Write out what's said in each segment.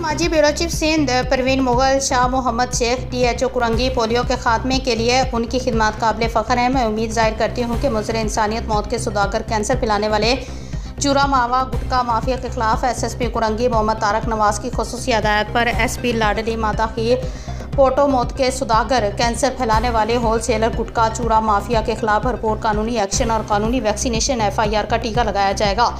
माजी bureau chief Sindh Parveen Mughal Shah Mohammad Sheikh DHO Korangi polio के खात्मे के लिए उनकी खिदमत काबिल फ़ख्र है। मैं उम्मीद ज़ाहिर करती हूँ कि मुज़र इंसानियत मौत के सौदागर कैंसर फैलाने वाले चूरा मावा गुटका माफिया के खिलाफ SSP कुरंगी मोहम्मद तारक नवाज़ की खुसूसी हदायत पर SP लाडली माता की पोटो मौत के सौदागर कैंसर फैलाने वाले होल सेलर गुटका चूरा माफिया के खिलाफ भरपूर कानूनी एक्शन और कानूनी वैक्सीनेशन FIR का टीका लगाया जाएगा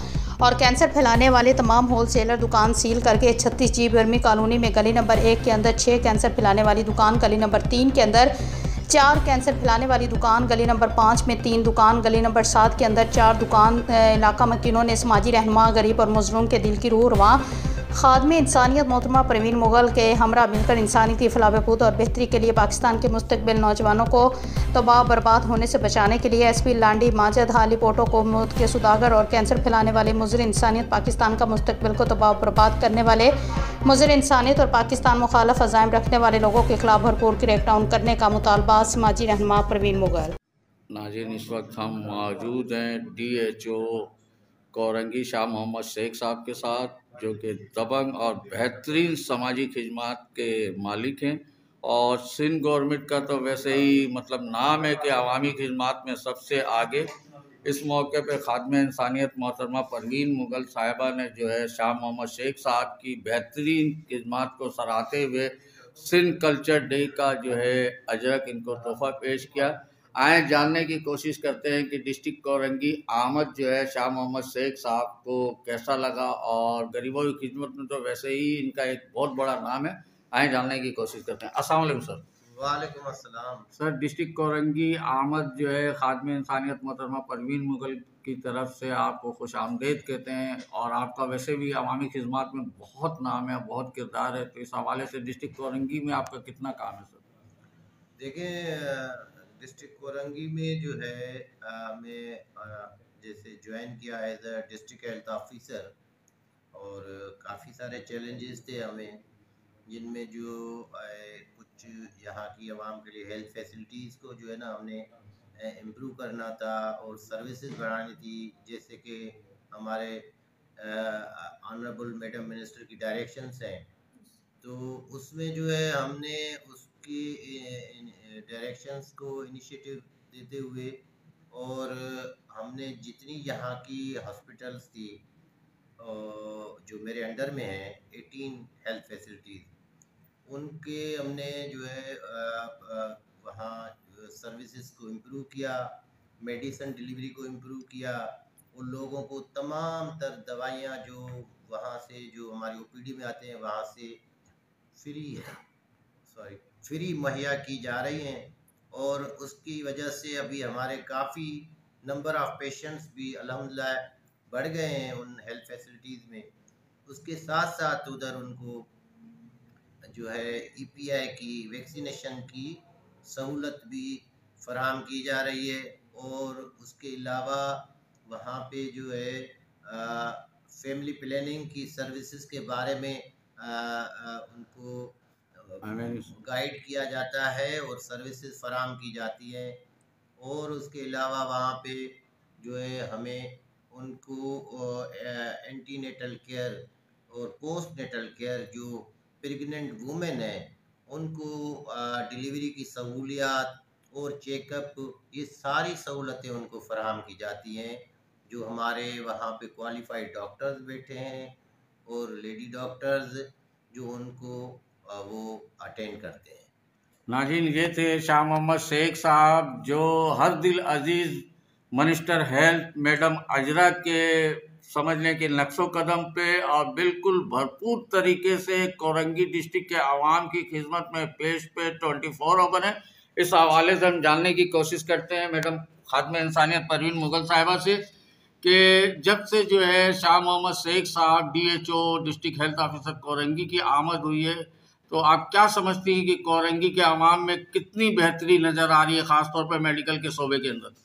और कैंसर फैलाने वाले तमाम होल सेलर दुकान सील करके 36G बर्मी कॉलोनी में गली नंबर 1 के अंदर 6 कैंसर फैलाने वाली दुकान, गली नंबर 3 के अंदर 4 कैंसर फैलाने वाली दुकान, गली नंबर 5 में 3 दुकान, गली नंबर 7 के अंदर 4 दुकान इलाका मकीनों ने समाजी रहनुमा गरीब और मजलूम के दिल की रूह रवां खादमे इंसानियत मोहतरमा परवीन मुगल के हमरा मिलकर इंसानियत की फलाह बहबूद और बेहतरी के लिए पाकिस्तान के मुस्तकबिल नौजवानों को तबाह बर्बाद होने से बचाने के लिए SP लांडी माजिद हाली पोटो को मौत के सौदागर और कैंसर फैलाने वाले मुज़र इंसानियत पाकिस्तान का मुस्तकबिल को तबाह बर्बाद करने वाले मुज़र इंसानियत और पाकिस्तान मुखालफ अज़ाइम रखने वाले लोगों के खिलाफ भरपूर क्रैकडाउन करने का मुतालबा समाजी रहनुमा परवीन मुगल। नाज़रीन, इस वक्त हम मौजूद हैं DHO कोरंगी शाह मोहम्मद शेख साहब के साथ, जो कि दबंग और बेहतरीन समाजी खिदमत के मालिक हैं और सिंध गवर्नमेंट का तो वैसे ही मतलब नाम है कि अवामी खिदमत में सबसे आगे। इस मौके पे खादमे इंसानियत मोहतरमा परवीन मुगल साहिबा ने जो है शाह मोहम्मद शेख साहब की बेहतरीन खिदमत को सराहते हुए सिंध कल्चर डे का जो है अजरक इनको तोहफा पेश किया। आए जानने की कोशिश करते हैं कि डिस्ट्रिक्ट कोरंगी आमद जो है शाह मोहम्मद शेख साहब को कैसा लगा और गरीबों की खिदमत में तो वैसे ही इनका एक बहुत बड़ा नाम है। आए जानने की कोशिश करते हैं। अस्सलाम वालेकुम सर। वालेकुम अस्सलाम सर, डिस्ट्रिक्ट कोरंगी आमद जो है खादमे इंसानियत मोहतरमा परवीन मुगल की तरफ से आपको खुश आमदेद कहते हैं और आपका वैसे भी अवामी खिदमत में बहुत नाम है, बहुत किरदार है, तो इस हवाले से डिस्ट्रिक्ट कोरंगी में आपका कितना काम है सर? देखें, डिस्ट्रिक्ट कोरंगी में जो है मैं जैसे ज्वाइन किया as a district health officer और काफ़ी सारे चैलेंजेस थे हमें, जिनमें जो कुछ यहाँ की आवाम के लिए हेल्थ फैसिलिटीज़ को जो है ना हमने इम्प्रूव करना था और सर्विसेज बढ़ानी थी। जैसे कि हमारे ऑनरेबल मैडम मिनिस्टर की डायरेक्शंस हैं, तो उसमें जो है हमने उसकी डायरेक्शंस को इनिशिएटिव देते हुए और हमने जितनी यहाँ की हॉस्पिटल्स थी जो मेरे अंडर में हैं 18 हेल्थ फैसिलिटीज़, उनके हमने जो है वहाँ सर्विसेज को इम्प्रूव किया, मेडिसिन डिलीवरी को इम्प्रूव किया, उन लोगों को तमाम तर दवाइयाँ जो वहाँ से जो हमारी OPD में आते हैं वहाँ से फ्री मुहैया की जा रही हैं और उसकी वजह से अभी हमारे काफ़ी नंबर ऑफ़ पेशेंट्स भी अल्हम्दुलिल्लाह बढ़ गए हैं उन हेल्थ फैसिलिटीज़ में। उसके साथ साथ उधर उनको जो है EPI की वैक्सीनेशन की सहूलत भी फराहम की जा रही है और उसके अलावा वहाँ पे जो है फैमिली प्लानिंग की सर्विसेज के बारे में उनको गाइड किया जाता है और सर्विसेज फराहम की जाती है। और उसके अलावा वहाँ पे जो है हमें उनको एंटीनेटल केयर और पोस्ट नेटल केयर जो प्रेग्नेंट वुमेन है उनको डिलीवरी की सहूलियात और चेकअप, ये सारी सहूलतें उनको फराहम की जाती हैं, जो हमारे वहाँ पे क्वालिफाइड डॉक्टर्स बैठे हैं और लेडी डॉक्टर्स जो उनको वो अटेंड करते हैं। नाज़रीन, ये थे शाह मोहम्मद शेख साहब, जो हर दिल अजीज़ मिनिस्टर हेल्थ मैडम अजरा के समझने के नक्शो कदम पे और बिल्कुल भरपूर तरीके से कोरंगी डिस्ट्रिक्ट के आवाम की खिदमत में पेश पे 24 ओवर है। इस हवाले से हम जानने की कोशिश करते हैं मैडम खादमे इंसानियत परवीन मुगल साहिबा से कि जब से जो है शाह मोहम्मद शेख साहब DHO district health officer Korangi की आमद हुई है, तो आप क्या समझती हैं कि कोरंगी के अवाम में कितनी बेहतरी नज़र आ रही है, ख़ासतौर पर मेडिकल के शोबे के अंदर?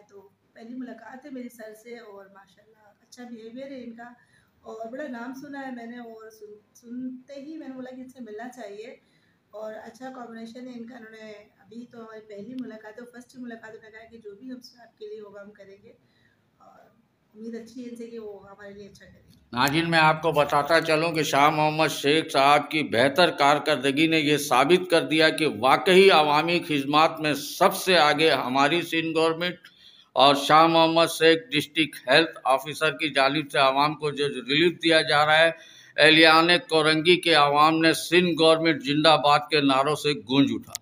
तो पहली मुलाकात है मेरी सर से और माशाल्लाह अच्छा बिहेवियर है इनका और बड़ा नाम सुना है मैंने और सुनते ही मैंने बोला कि इनसे मिलना चाहिए और अच्छा कॉम्बिनेशन है इनका। उन्होंने अभी तो हमारी पहली मुलाकात है, फर्स्ट मुलाकात, उन्होंने कहा कि जो भी हमसे आपके लिए होगा हम करेंगे और उम्मीद अच्छी है इनसे कि वो हमारे लिए अच्छा करेंगे। नाज़रीन, मैं आपको बताता चलूं कि शाह मोहम्मद शेख साहब की बेहतर कारकर्दगी ने यह साबित कर दिया कि वाकई अवामी खिदमात में सबसे आगे हमारी सिंध गवर्नमेंट और Shah Mohammad Sheikh district health officer की जानिब से आवाम को जो रिलीफ दिया जा रहा है, एहलियान कोरंगी के आवाम ने सिंध गवर्नमेंट जिंदाबाद के नारों से गूंज उठा।